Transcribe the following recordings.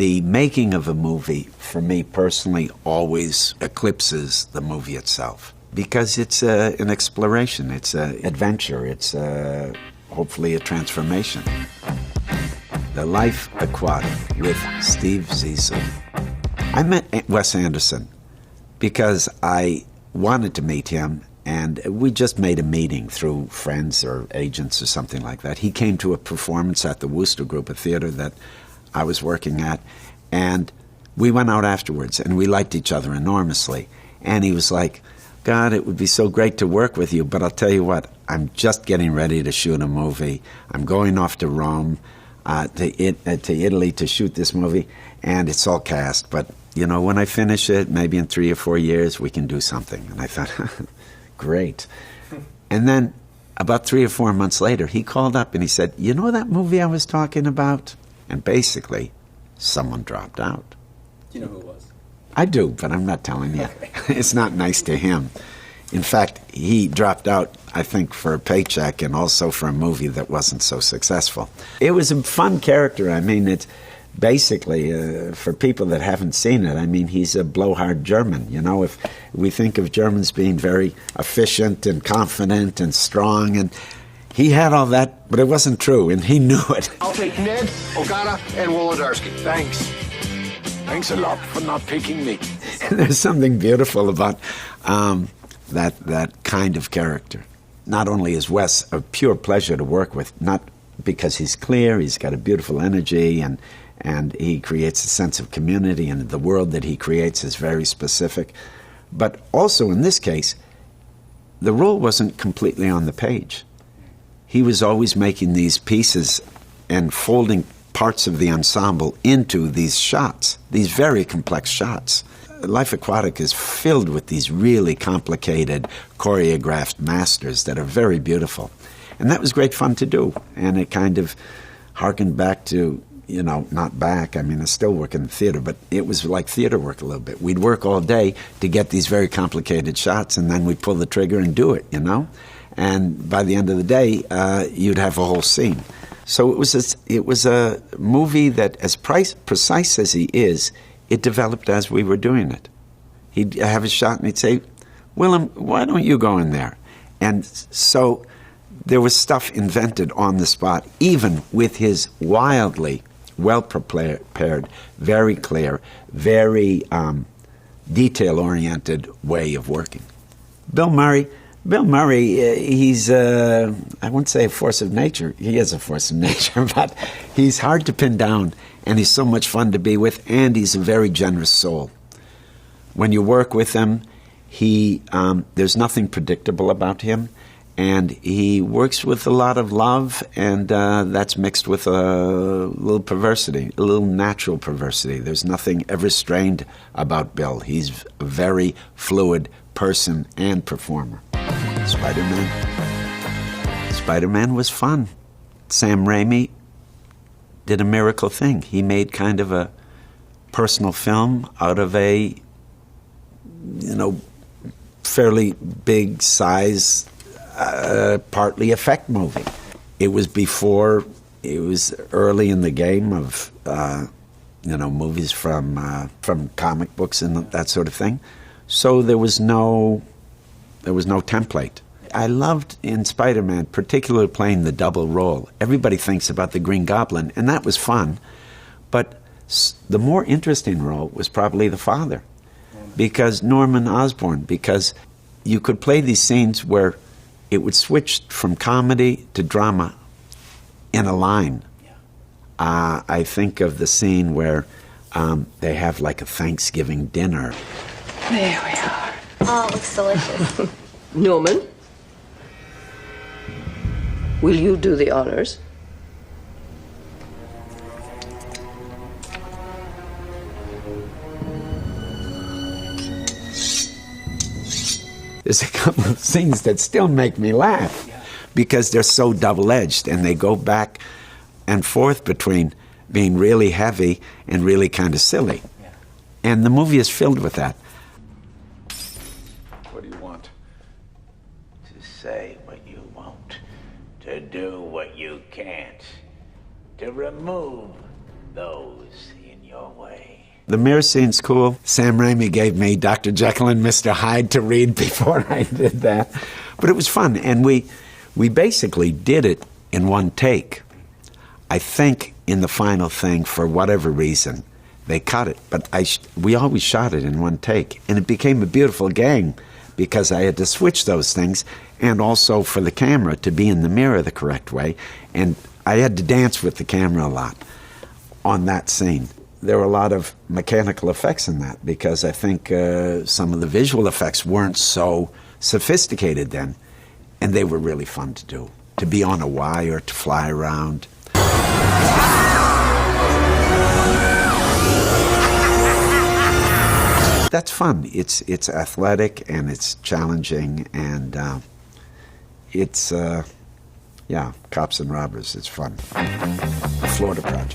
The making of a movie, for me personally, always eclipses the movie itself. Because it's an exploration, it's an adventure, it's hopefully a transformation. The Life Aquatic with Steve Zissou. I met Wes Anderson because I wanted to meet him, and we just made a meeting through friends or agents or something like that. He came to a performance at the Wooster Group, a theater that I was working at, and we went out afterwards, and we liked each other enormously. And he was like, God, it would be so great to work with you, but I'll tell you what, I'm just getting ready to shoot a movie. I'm going off to Rome, to Italy to shoot this movie, and it's all cast. But, you know, when I finish it, maybe in 3 or 4 years, we can do something. And I thought, great. And then about 3 or 4 months later, he called up and he said, you know that movie I was talking about? And basically, someone dropped out. Do you know who it was? I do, but I'm not telling you. It's not nice to him. In fact, he dropped out, I think, for a paycheck and also for a movie that wasn't so successful. It was a fun character. I mean, it's basically, for people that haven't seen it, I mean, he's a blowhard German. You know, if we think of Germans being very efficient and confident and strong, and he had all that, but it wasn't true, and he knew it. I'll take Ned, Ogata, and Wolodarski. Thanks. Thanks a lot for not picking me. And there's something beautiful about that kind of character. Not only is Wes a pure pleasure to work with, not because he's clear, he's got a beautiful energy, and he creates a sense of community, and the world that he creates is very specific. But also in this case, the role wasn't completely on the page. He was always making these pieces and folding parts of the ensemble into these shots, these very complex shots. Life Aquatic is filled with these really complicated, choreographed masters that are very beautiful. And that was great fun to do. And it kind of harkened back to, you know, not back, I mean, I still work in the theater, but it was like theater work a little bit. We'd work all day to get these very complicated shots, and then we'd pull the trigger and do it, you know? And by the end of the day, you'd have a whole scene. So it was a movie that, as precise as he is, it developed as we were doing it. He'd have a shot and he'd say, Willem, why don't you go in there? And so there was stuff invented on the spot, even with his wildly well-prepared, very clear, very detail-oriented way of working. Bill Murray, he's, I wouldn't say a force of nature. He is a force of nature, but he's hard to pin down, and he's so much fun to be with, and he's a very generous soul. When you work with him, there's nothing predictable about him, and he works with a lot of love, and that's mixed with a little perversity, a little natural perversity. There's nothing ever strained about Bill. He's a very fluid person and performer. Spider-Man was fun. Sam Raimi did a miracle thing. He made kind of a personal film out of a, you know, fairly big size, partly effect movie. It was early in the game of, you know, movies from comic books and that sort of thing. So there was no template. I loved in Spider-Man, particularly playing the double role. Everybody thinks about the Green Goblin, and that was fun. But the more interesting role was probably the father, because Norman Osborn, because you could play these scenes where it would switch from comedy to drama in a line. I think of the scene where they have like a Thanksgiving dinner. There we are. Oh, it looks delicious. Norman, will you do the honors? There's a couple of scenes that still make me laugh because they're so double-edged, and they go back and forth between being really heavy and really kind of silly. And the movie is filled with that. What do you want? To say what you won't, to do what you can't, to remove those in your way. The mirror scene's cool. Sam Raimi gave me Dr. Jekyll and Mr. Hyde to read before I did that. But it was fun, and we basically did it in one take. I think in the final thing, for whatever reason, they cut it. But we always shot it in one take, and it became a beautiful gang because I had to switch those things, and also for the camera to be in the mirror the correct way. And I had to dance with the camera a lot on that scene. There were a lot of mechanical effects in that because I think some of the visual effects weren't so sophisticated then, and they were really fun to do. To be on a wire, to fly around. That's fun. It's athletic and it's challenging, and it's cops and robbers. It's fun. Florida Project.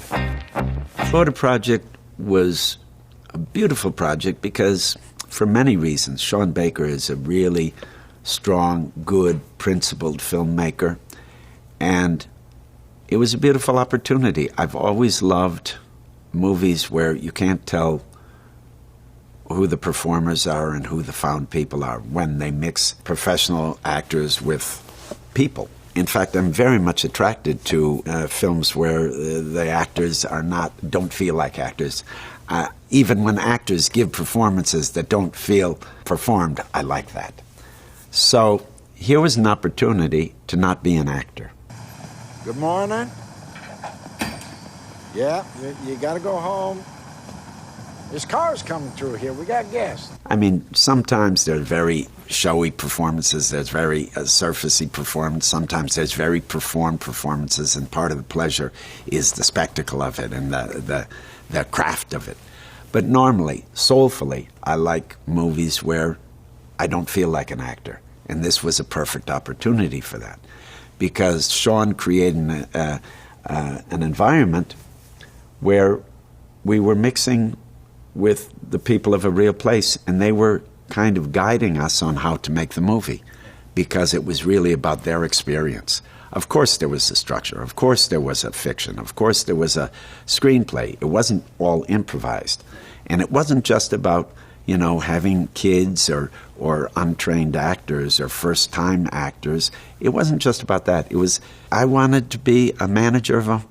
Florida Project was a beautiful project because, for many reasons, Sean Baker is a really strong, good, principled filmmaker, and it was a beautiful opportunity. I've always loved movies where you can't tell who the performers are and who the found people are when they mix professional actors with people. In fact, I'm very much attracted to films where the actors don't feel like actors. Even when actors give performances that don't feel performed, I like that. So here was an opportunity to not be an actor. Good morning. Yeah, you gotta go home. There's cars coming through here. We got guests. I mean, sometimes there's very showy performances. There's very surfacey performance. Sometimes there's very performed performances, and part of the pleasure is the spectacle of it and the craft of it. But normally, soulfully, I like movies where I don't feel like an actor. And this was a perfect opportunity for that, because Sean created an environment where we were mixing with the people of a real place, and they were kind of guiding us on how to make the movie, because it was really about their experience. Of course there was a structure, of course there was a fiction, of course there was a screenplay. It wasn't all improvised. And it wasn't just about, having kids or untrained actors or first-time actors. It wasn't just about that. It was, I wanted to be a manager of a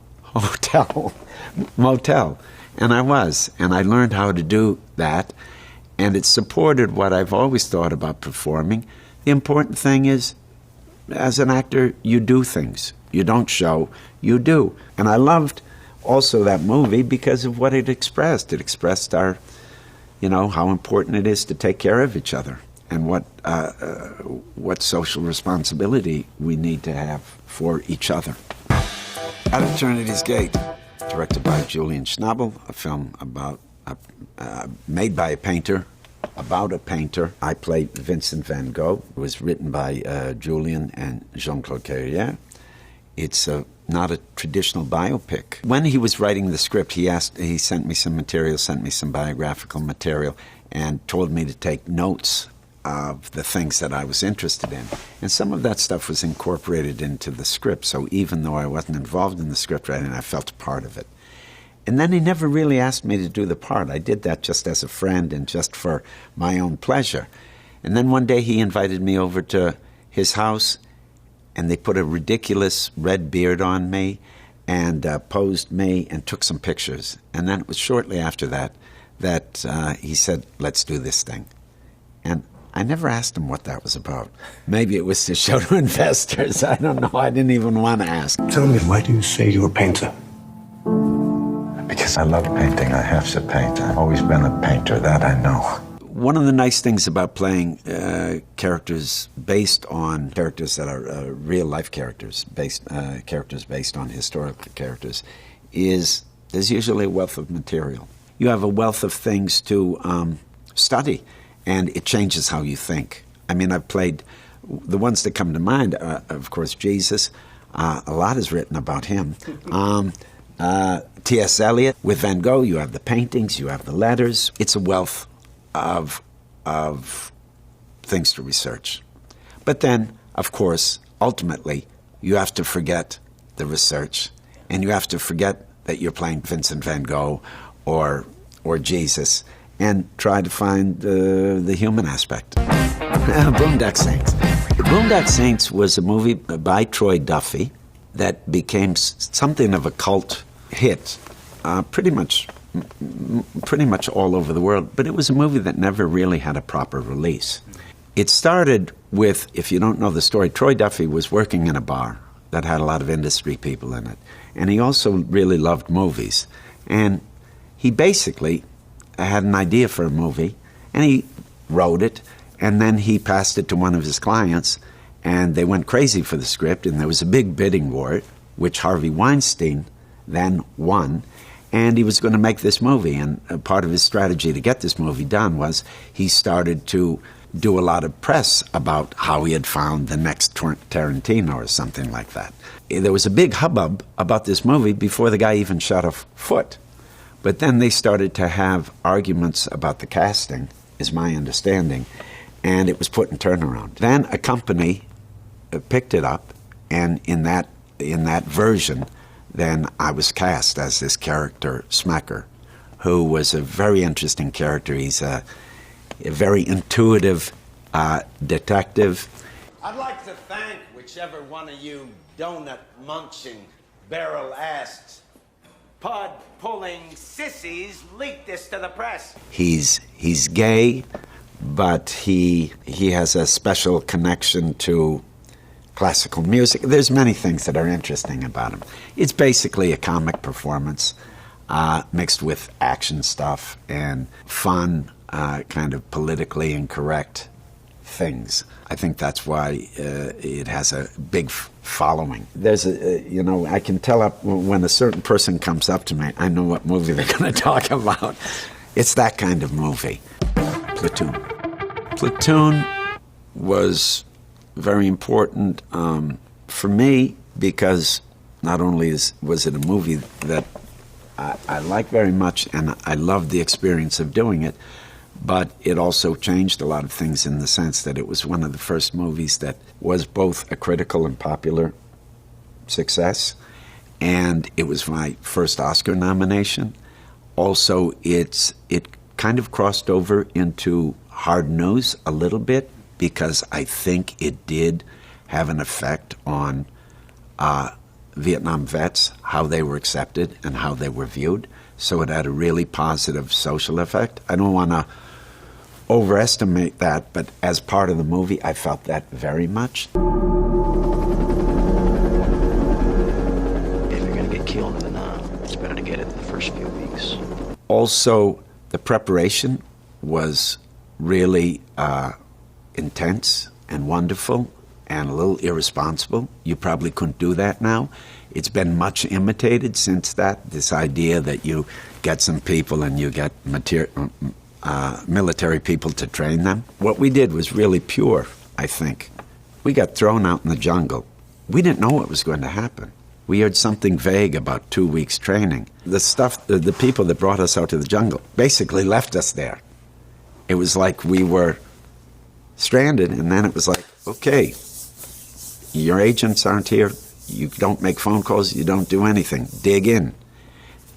motel. And I was, and I learned how to do that, and it supported what I've always thought about performing. The important thing is, as an actor, you do things. You don't show, you do. And I loved also that movie because of what it expressed. It expressed our, how important it is to take care of each other, and what social responsibility we need to have for each other. At Eternity's Gate, directed by Julian Schnabel, a film made by a painter, about a painter. I played Vincent van Gogh. It was written by Julian and Jean-Claude Carrière. It's not a traditional biopic. When he was writing the script, he sent me some material, sent me some biographical material, and told me to take notes of the things that I was interested in. And some of that stuff was incorporated into the script, so even though I wasn't involved in the script writing, I felt a part of it. And then he never really asked me to do the part. I did that just as a friend and just for my own pleasure. And then one day he invited me over to his house, and they put a ridiculous red beard on me and posed me and took some pictures. And then it was shortly after that he said, let's do this thing. And I never asked him what that was about. Maybe it was to show to investors. I don't know. I didn't even want to ask. Tell me, why do you say you're a painter? Because I love painting. I have to paint. I've always been a painter, that I know. One of the nice things about playing characters based on characters that are real-life characters, characters based on historical characters, is there's usually a wealth of material. You have a wealth of things to study, and it changes how you think. I mean, I've played, the ones that come to mind, of course, Jesus. A lot is written about him. T.S. Eliot. With Van Gogh, you have the paintings, you have the letters. It's a wealth of things to research. But then, of course, ultimately, you have to forget the research, and you have to forget that you're playing Vincent van Gogh or Jesus, and try to find the human aspect. Boondock Saints. Boondock Saints was a movie by Troy Duffy that became something of a cult hit, pretty much all over the world. But it was a movie that never really had a proper release. It started with, if you don't know the story, Troy Duffy was working in a bar that had a lot of industry people in it. And he also really loved movies. And he basically had an idea for a movie, and he wrote it, and then he passed it to one of his clients, and they went crazy for the script, and there was a big bidding war, which Harvey Weinstein then won, and he was going to make this movie. And part of his strategy to get this movie done was he started to do a lot of press about how he had found the next Tarantino or something like that. There was a big hubbub about this movie before the guy even shot a foot. But then they started to have arguments about the casting, is my understanding, and it was put in turnaround. Then a company picked it up, and in that version, then I was cast as this character, Smecker, who was a very interesting character. He's a very intuitive detective. I'd like to thank whichever one of you donut-munching, barrel-assed, pod-pulling sissies leaked this to the press. He's gay, but he has a special connection to classical music. There's many things that are interesting about him. It's basically a comic performance mixed with action stuff and fun, kind of politically incorrect things. I think that's why it has a big following. There's I can tell up when a certain person comes up to me, I know what movie they're going to talk about. It's that kind of movie. Platoon. Platoon was very important for me because not only was it a movie that I like very much and I loved the experience of doing it, but it also changed a lot of things in the sense that it was one of the first movies that was both a critical and popular success, and it was my first Oscar nomination. Also, it kind of crossed over into hard news a little bit because I think it did have an effect on Vietnam vets, how they were accepted and how they were viewed. So it had a really positive social effect. I don't want to overestimate that, but as part of the movie, I felt that very much. If you're going to get killed in the now, it's better to get it the first few weeks. Also, the preparation was really intense and wonderful and a little irresponsible. You probably couldn't do that now. It's been much imitated since that, this idea that you get some people and you get military people to train them. What we did was really pure, I think. We got thrown out in the jungle. We didn't know what was going to happen. We heard something vague about 2 weeks training. The people that brought us out to the jungle basically left us there. It was like we were stranded, and then it was like, okay, your agents aren't here. You don't make phone calls. You don't do anything. Dig in.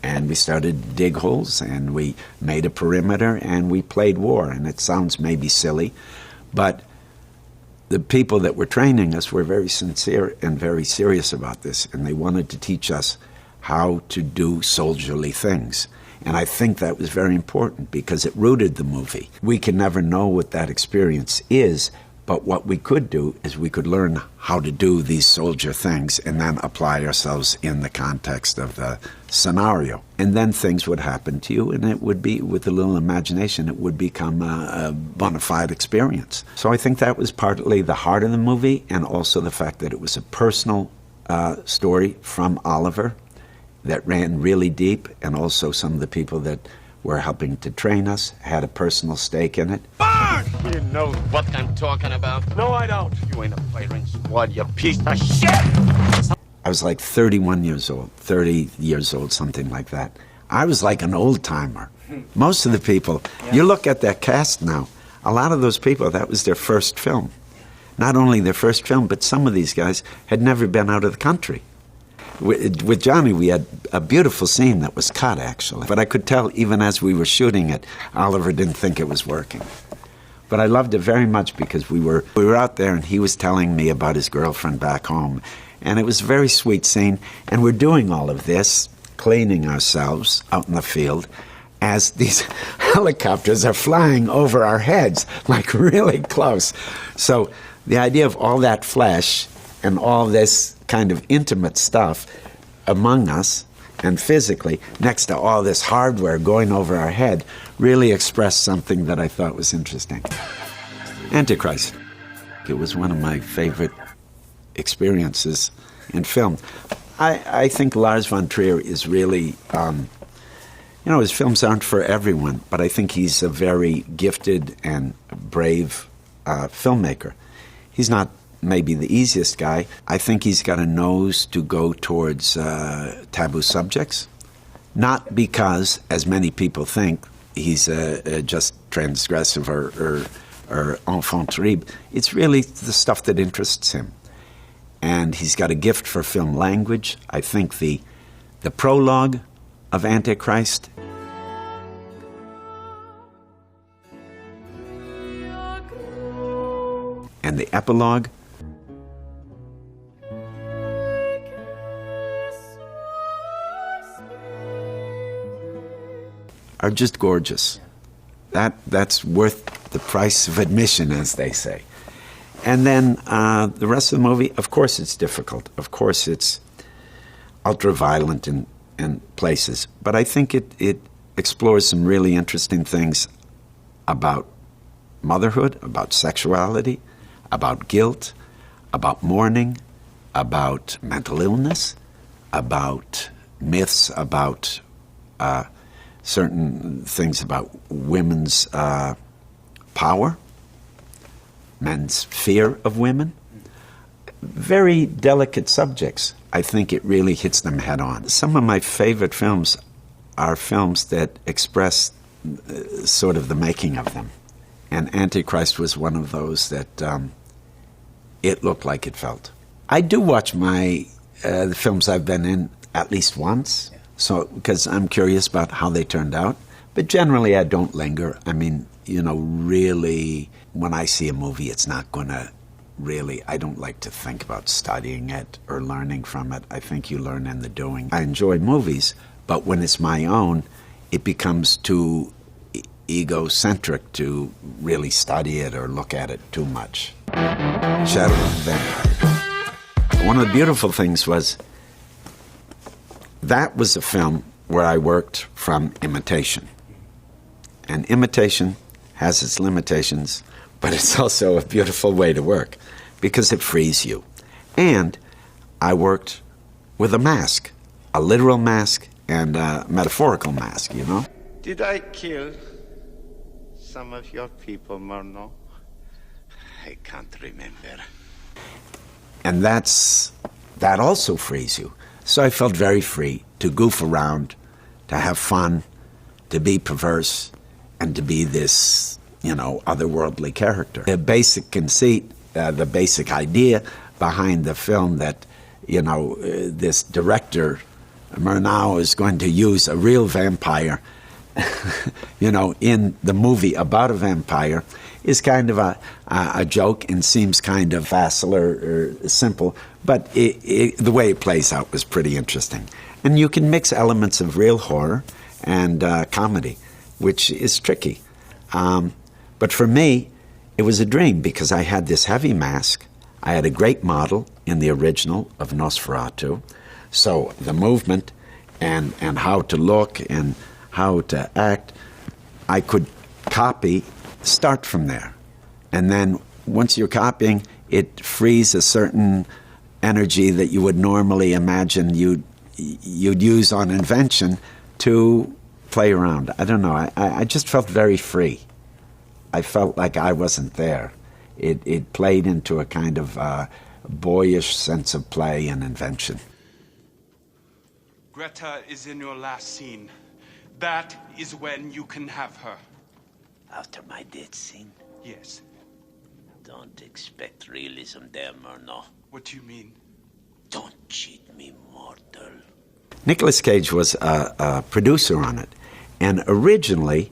And we started to dig holes, and we made a perimeter, and we played war. And it sounds maybe silly, but the people that were training us were very sincere and very serious about this, and they wanted to teach us how to do soldierly things. And I think that was very important because it rooted the movie. We can never know what that experience is, but what we could do is we could learn how to do these soldier things and then apply ourselves in the context of the scenario. And then things would happen to you, and it would be, with a little imagination, it would become a bona fide experience. So I think that was partly the heart of the movie, and also the fact that it was a personal story from Oliver that ran really deep, and also some of the people that were helping to train us had a personal stake in it. You know what I'm talking about? No, I don't. You ain't a fighting squad, you piece of shit! I was like 31 years old, 30 years old, something like that. I was like an old-timer. Most of the people, you look at that cast now, a lot of those people, that was their first film. Not only their first film, but some of these guys had never been out of the country. With Johnny, we had a beautiful scene that was cut, actually. But I could tell, even as we were shooting it, Oliver didn't think it was working. But I loved it very much because we were out there, and he was telling me about his girlfriend back home. And it was a very sweet scene. And we're doing all of this, cleaning ourselves out in the field, as these helicopters are flying over our heads, like really close. So the idea of all that flesh and all this kind of intimate stuff among us and physically next to all this hardware going over our head really expressed something that I thought was interesting. Antichrist. It was one of my favorite experiences in film. I think Lars von Trier is really, his films aren't for everyone, but I think he's a very gifted and brave filmmaker. He's not maybe the easiest guy. I think he's got a nose to go towards taboo subjects, not because, as many people think, he's just transgressive or enfant terrible. It's really the stuff that interests him. And he's got a gift for film language. I think the prologue of Antichrist and the epilogue are just gorgeous. That's worth the price of admission, as they say. And then the rest of the movie, of course it's difficult. Of course it's ultra-violent in places. But I think it explores some really interesting things about motherhood, about sexuality, about guilt, about mourning, about mental illness, about myths, about certain things about women's power, men's fear of women. Very delicate subjects. I think it really hits them head on. Some of my favorite films are films that express sort of the making of them. And Antichrist was one of those that it looked like it felt. I do watch the films I've been in at least once, so because I'm curious about how they turned out. But generally, I don't linger. I mean, really, when I see a movie, it's not going to really, I don't like to think about studying it or learning from it. I think you learn in the doing. I enjoy movies, but when it's my own, it becomes too egocentric to really study it or look at it too much. Shadow of the Vampire. One of the beautiful things was that was a film where I worked from imitation. And imitation has its limitations, but it's also a beautiful way to work because it frees you. And I worked with a mask, a literal mask and a metaphorical mask, Did I kill some of your people, Murnau? I can't remember. And that also frees you. So I felt very free to goof around, to have fun, to be perverse, and to be this, otherworldly character. The basic conceit, the basic idea behind the film that, this director, Murnau, is going to use a real vampire, in the movie about a vampire is kind of a joke and seems kind of facile or simple, but the way it plays out was pretty interesting. And you can mix elements of real horror and comedy, which is tricky. But for me, it was a dream because I had this heavy mask. I had a great model in the original of Nosferatu. So the movement and how to look and how to act, I could copy, start from there. And then once you're copying, it frees a certain energy that you would normally imagine you'd use on invention to play around. I don't know. I just felt very free. I felt like I wasn't there. It played into a kind of boyish sense of play and invention. Greta is in your last scene. That is when you can have her. After my death scene? Yes. Don't expect realism there, Murnau. What do you mean? Don't cheat me, mortal. Nicolas Cage was a producer on it. And originally,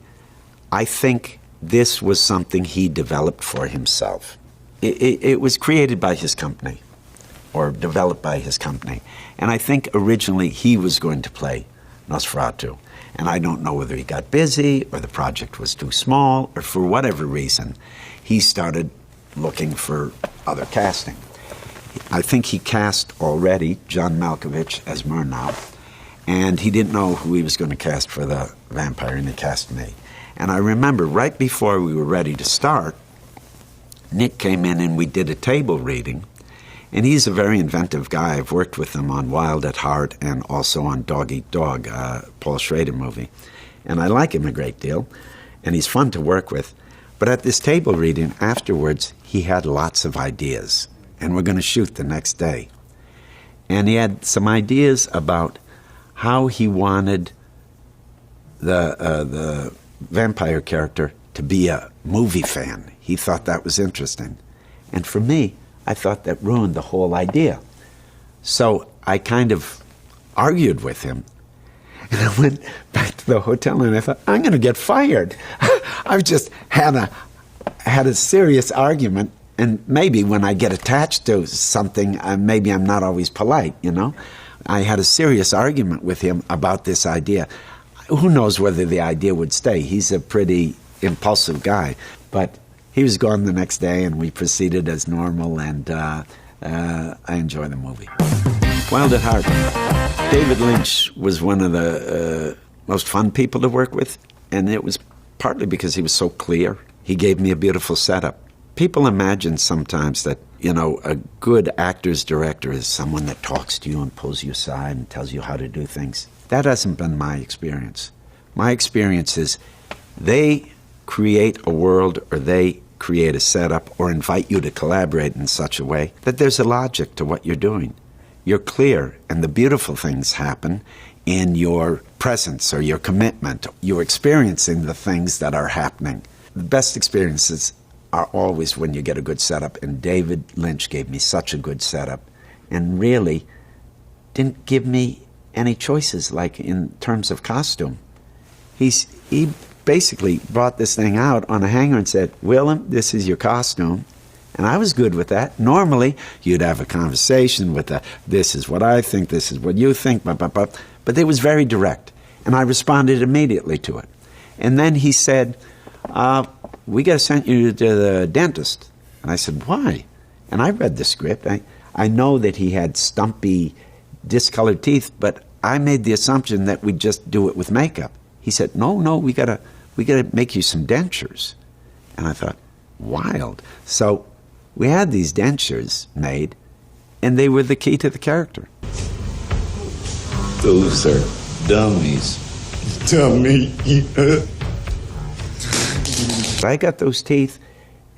I think this was something he developed for himself. It was created by his company, or developed by his company. And I think originally he was going to play Nosferatu. And I don't know whether he got busy, or the project was too small, or for whatever reason, he started looking for other casting. I think he cast already John Malkovich as Murnau, and he didn't know who he was going to cast for the vampire, and he cast me. And I remember right before we were ready to start, Nick came in and we did a table reading, and he's a very inventive guy. I've worked with him on Wild at Heart and also on Dog Eat Dog, Paul Schrader movie. And I like him a great deal, and he's fun to work with. But at this table reading afterwards, he had lots of ideas, and we're going to shoot the next day. And he had some ideas about how he wanted the vampire character to be a movie fan. He thought that was interesting. And for me, I thought that ruined the whole idea. So I kind of argued with him. And I went back to the hotel and I thought, I'm going to get fired. I've just had a serious argument. And maybe when I get attached to something, maybe I'm not always polite, you know? I had a serious argument with him about this idea. Who knows whether the idea would stay? He's a pretty impulsive guy. But he was gone the next day, and we proceeded as normal, and I enjoy the movie. Wild at Heart. David Lynch was one of the most fun people to work with, and it was partly because he was so clear. He gave me a beautiful setup. People imagine sometimes that, you know, a good actor's director is someone that talks to you and pulls you aside and tells you how to do things. That hasn't been my experience. My experience is they create a world, or they create a setup, or invite you to collaborate in such a way that there's a logic to what you're doing. You're clear, and the beautiful things happen in your presence or your commitment. You're experiencing the things that are happening. The best experiences are always when you get a good setup, and David Lynch gave me such a good setup and really didn't give me any choices, like in terms of costume. He basically brought this thing out on a hanger and said, Willem, this is your costume. And I was good with that. Normally, you'd have a conversation with this is what I think, this is what you think, blah, blah, blah. But it was very direct, and I responded immediately to it. And then he said, we got to send you to the dentist. And I said, why? And I read the script. I know that he had stumpy, discolored teeth, but I made the assumption that we'd just do it with makeup. He said, no, we gotta make you some dentures. And I thought, wild. So we had these dentures made, and they were the key to the character. Those are dummies. Dummy. I got those teeth,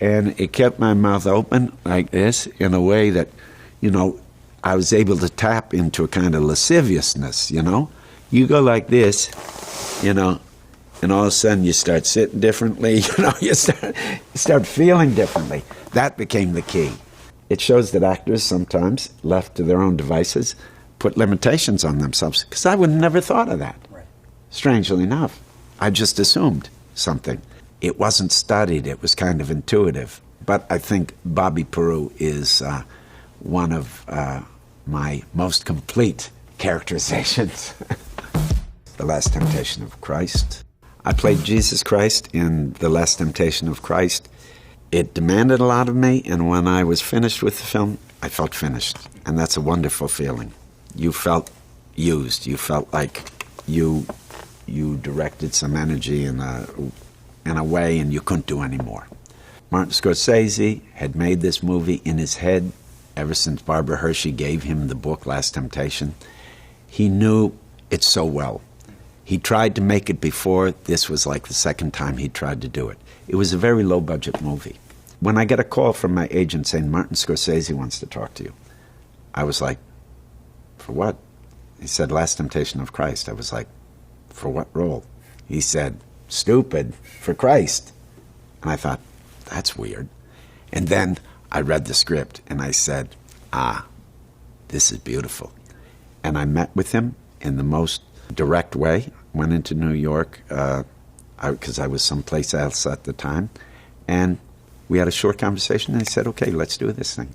and it kept my mouth open like this in a way that, you know, I was able to tap into a kind of lasciviousness, you know? You go like this, you know, and all of a sudden you start sitting differently, you know, you start feeling differently. That became the key. It shows that actors sometimes, left to their own devices, put limitations on themselves, because I would have never thought of that. Right. Strangely enough, I just assumed something. It wasn't studied, it was kind of intuitive. But I think Bobby Peru is one of my most complete characterizations. The Last Temptation of Christ. I played Jesus Christ in The Last Temptation of Christ. It demanded a lot of me, and when I was finished with the film, I felt finished. And that's a wonderful feeling. You felt used. You felt like you directed some energy in a way, and you couldn't do any more. Martin Scorsese had made this movie in his head ever since Barbara Hershey gave him the book, Last Temptation. He knew it so well. He tried to make it before. This was like the second time he tried to do it. It was a very low-budget movie. When I get a call from my agent saying, Martin Scorsese wants to talk to you, I was like, for what? He said, Last Temptation of Christ. I was like, for what role? He said, stupid, for Christ. And I thought, that's weird. And then I read the script and I said, this is beautiful. And I met with him in the most direct way. Went into New York, because I was someplace else at the time. And we had a short conversation, and he said, okay, let's do this thing.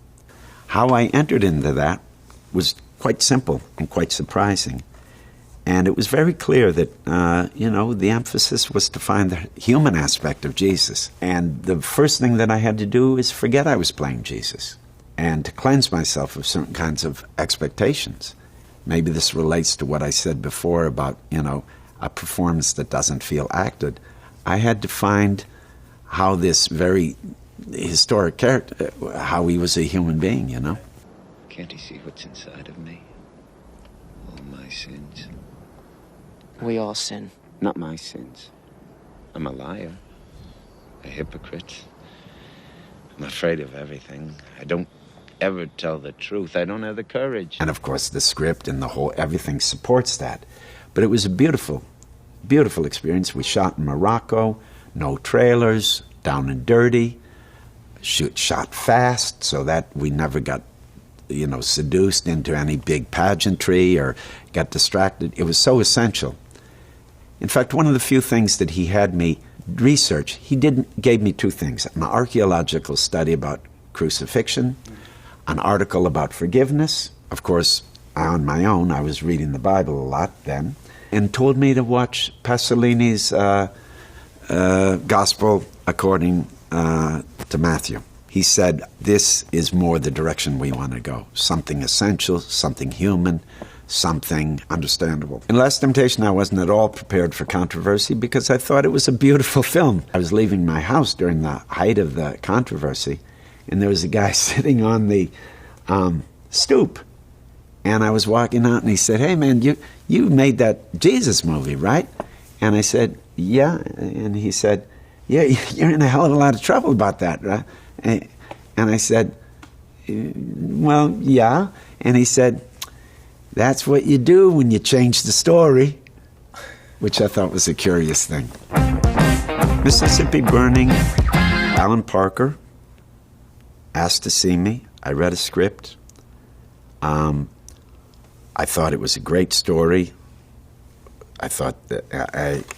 How I entered into that was quite simple and quite surprising. And it was very clear that, the emphasis was to find the human aspect of Jesus. And the first thing that I had to do is forget I was playing Jesus and to cleanse myself of certain kinds of expectations. Maybe this relates to what I said before about, a performance that doesn't feel acted. I had to find how this very historic character, how he was a human being, Can't he see what's inside of me? All my sins. We all sin. Not my sins. I'm a liar. A hypocrite. I'm afraid of everything. I don't ever tell the truth. I don't have the courage. And of course the script and the whole, everything supports that. But it was a beautiful, beautiful experience. We shot in Morocco, no trailers, down and dirty, shot fast so that we never got, seduced into any big pageantry or got distracted. It was so essential. In fact, one of the few things that he had me research, gave me two things: an archaeological study about crucifixion, an article about forgiveness. Of course, on my own, I was reading the Bible a lot then, and told me to watch Pasolini's Gospel according to Matthew. He said, this is more the direction we want to go. Something essential, something human, something understandable. In Last Temptation, I wasn't at all prepared for controversy because I thought it was a beautiful film. I was leaving my house during the height of the controversy, and there was a guy sitting on the stoop. And I was walking out, and he said, hey, man, you made that Jesus movie, right? And I said, yeah. And he said, yeah, you're in a hell of a lot of trouble about that, right? And I said, well, yeah. And he said, that's what you do when you change the story, which I thought was a curious thing. Mississippi Burning, Alan Parker asked to see me. I read a script. I thought it was a great story. I thought that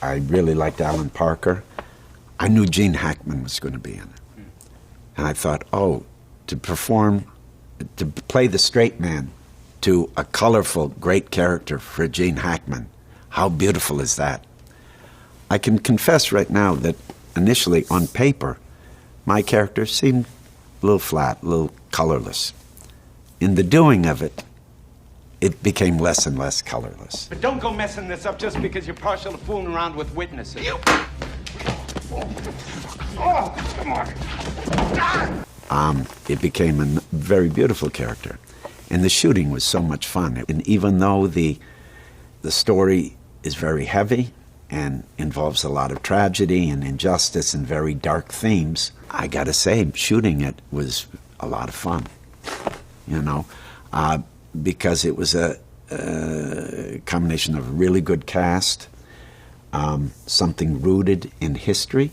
I really liked Alan Parker. I knew Gene Hackman was going to be in it. And I thought, to play the straight man to a colorful, great character for Gene Hackman, how beautiful is that? I can confess right now that initially, on paper, my character seemed a little flat, a little colorless. In the doing of it, it became less and less colorless. But don't go messing this up just because you're partial to fooling around with witnesses. Come on. It became a very beautiful character. And the shooting was so much fun. And even though the story is very heavy and involves a lot of tragedy and injustice and very dark themes, I gotta say, shooting it was a lot of fun, because it was a combination of a really good cast, something rooted in history,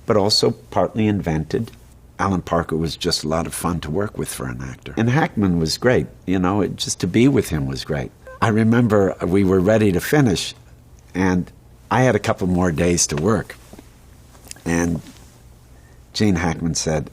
but also partly invented. Alan Parker was just a lot of fun to work with for an actor. And Hackman was great, just to be with him was great. I remember we were ready to finish, and I had a couple more days to work. And Gene Hackman said,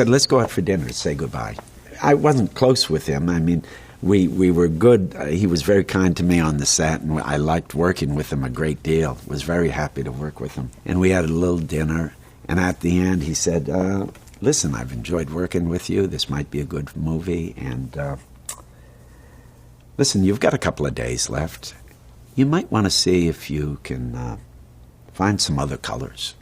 let's go out for dinner to say goodbye. I wasn't close with him. I mean, we were good. He was very kind to me on the set, and I liked working with him a great deal. Was very happy to work with him. And we had a little dinner, and at the end he said, listen, I've enjoyed working with you. This might be a good movie. And listen, you've got a couple of days left. You might want to see if you can find some other colors.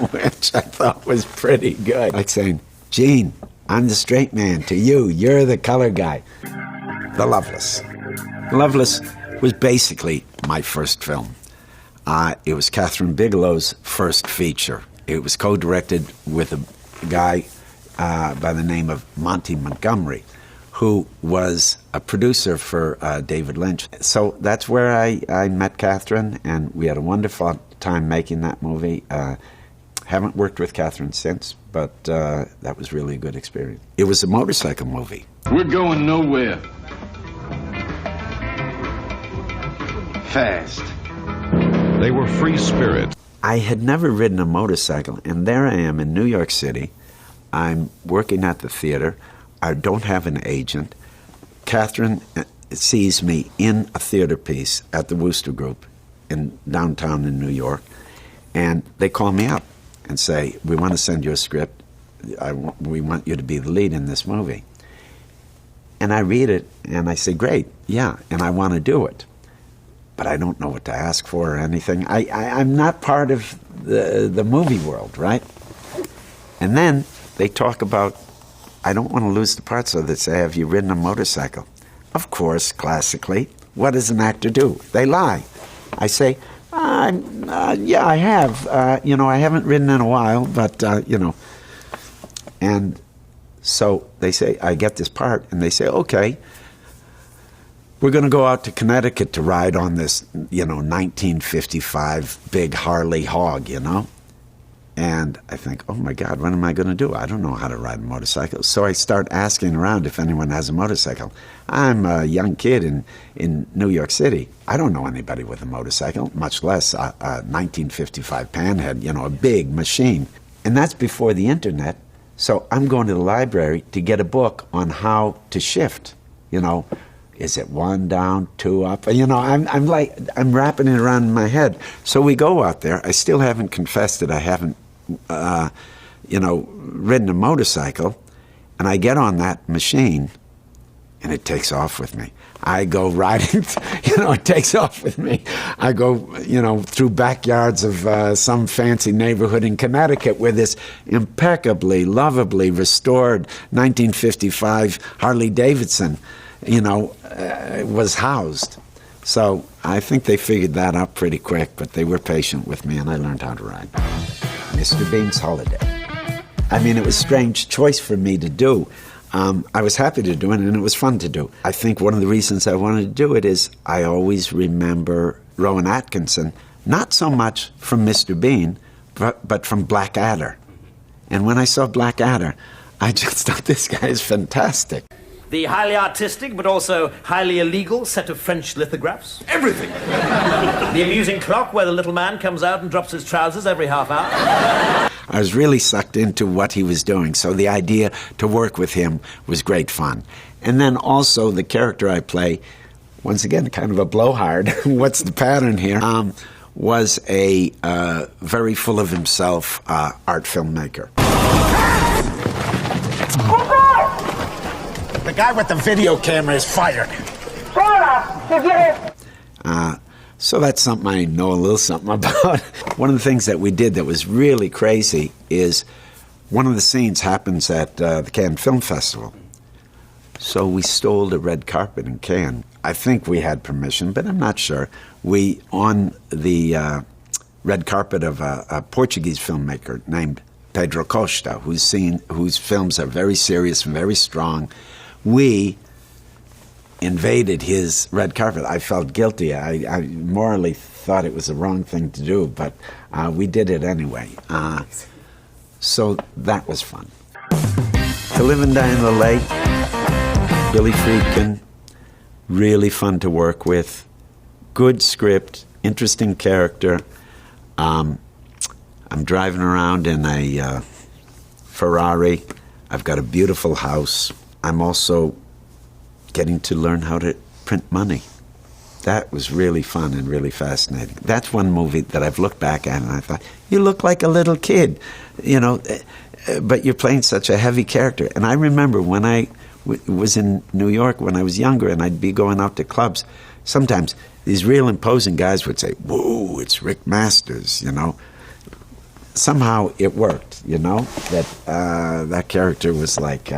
Which I thought was pretty good. Like saying, Gene, I'm the straight man. To you, you're the color guy. The Loveless. Loveless was basically my first film. It was Catherine Bigelow's first feature. It was co-directed with a guy by the name of Monty Montgomery, who was a producer for David Lynch. So that's where I met Catherine, and we had a wonderful time making that movie. Haven't worked with Catherine since, but that was really a good experience. It was a motorcycle movie. We're going nowhere. Fast. They were free spirits. I had never ridden a motorcycle, and there I am in New York City. I'm working at the theater. I don't have an agent. Catherine sees me in a theater piece at the Wooster Group in downtown in New York, and they call me up and say, we want to send you a script. We want you to be the lead in this movie. And I read it, and I say, great, yeah, and I want to do it. But I don't know what to ask for or anything. I'm not part of the movie world, right? And then they talk about, I don't want to lose the part, so they say, have you ridden a motorcycle? Of course, classically, what does an actor do? They lie. I say, yeah, I have. I haven't ridden in a while, but, And so they say, I get this part, and they say, okay, we're going to go out to Connecticut to ride on this, 1955 big Harley hog, And I think, oh my God, what am I going to do? I don't know how to ride a motorcycle. So I start asking around if anyone has a motorcycle. I'm a young kid in New York City. I don't know anybody with a motorcycle, much less a 1955 Panhead, a big machine. And that's before the internet. So I'm going to the library to get a book on how to shift, Is it one down, two up? I'm wrapping it around in my head. So we go out there. I still haven't confessed that I haven't, ridden a motorcycle. And I get on that machine, and it takes off with me. I go riding, it takes off with me. I go, through backyards of some fancy neighborhood in Connecticut where this impeccably, lovably restored 1955 Harley Davidson was housed. So I think they figured that out pretty quick, but they were patient with me, and I learned how to ride. Mr. Bean's Holiday. I mean, it was a strange choice for me to do. I was happy to do it, and it was fun to do. I think one of the reasons I wanted to do it is I always remember Rowan Atkinson, not so much from Mr. Bean, but from Blackadder. And when I saw Blackadder, I just thought, this guy is fantastic. The highly artistic, but also highly illegal set of French lithographs. Everything. The amusing clock where the little man comes out and drops his trousers every half hour. I was really sucked into what he was doing, so the idea to work with him was great fun. And then also the character I play, once again, kind of a blowhard, what's the pattern here, was a very full of himself art filmmaker. The guy with the video camera is fired. So that's something I know a little something about. One of the things that we did that was really crazy is one of the scenes happens at the Cannes Film Festival. So we stole the red carpet in Cannes. I think we had permission, but I'm not sure. We, on the red carpet of a Portuguese filmmaker named Pedro Costa, whose films are very serious and very strong, we invaded his red carpet. I felt guilty. I morally thought it was the wrong thing to do, but we did it anyway. So that was fun. To Live and Die in L.A., Billy Friedkin, really fun to work with. Good script, interesting character. I'm driving around in a Ferrari. I've got a beautiful house. I'm also getting to learn how to print money. That was really fun and really fascinating. That's one movie that I've looked back at and I thought, you look like a little kid, but you're playing such a heavy character. And I remember when I was in New York when I was younger and I'd be going out to clubs, sometimes these real imposing guys would say, whoa, it's Rick Masters, Somehow it worked, that character was like,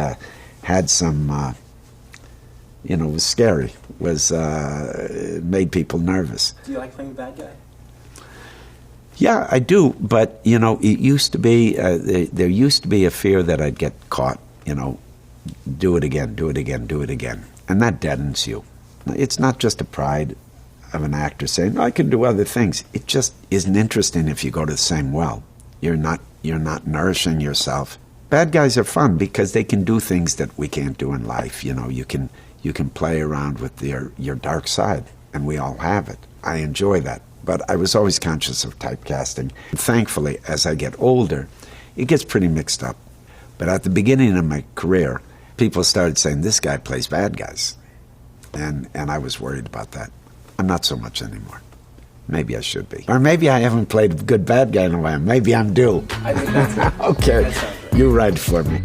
had some, was scary, made people nervous. Do you like playing bad guy? Yeah, I do, but, it used to be, there used to be a fear that I'd get caught, do it again, do it again, do it again. And that deadens you. It's not just a pride of an actor saying, I can do other things. It just isn't interesting if you go to the same well. you're not nourishing yourself. Bad guys are fun because they can do things that we can't do in life. You know, you can play around with your dark side, and we all have it. I enjoy that. But I was always conscious of typecasting. Thankfully, as I get older, it gets pretty mixed up. But at the beginning of my career, people started saying, this guy plays bad guys. And I was worried about that. I'm not so much anymore. Maybe I should be. Or maybe I haven't played a good bad guy in a while. Maybe I'm due. I think that's okay, you write for me.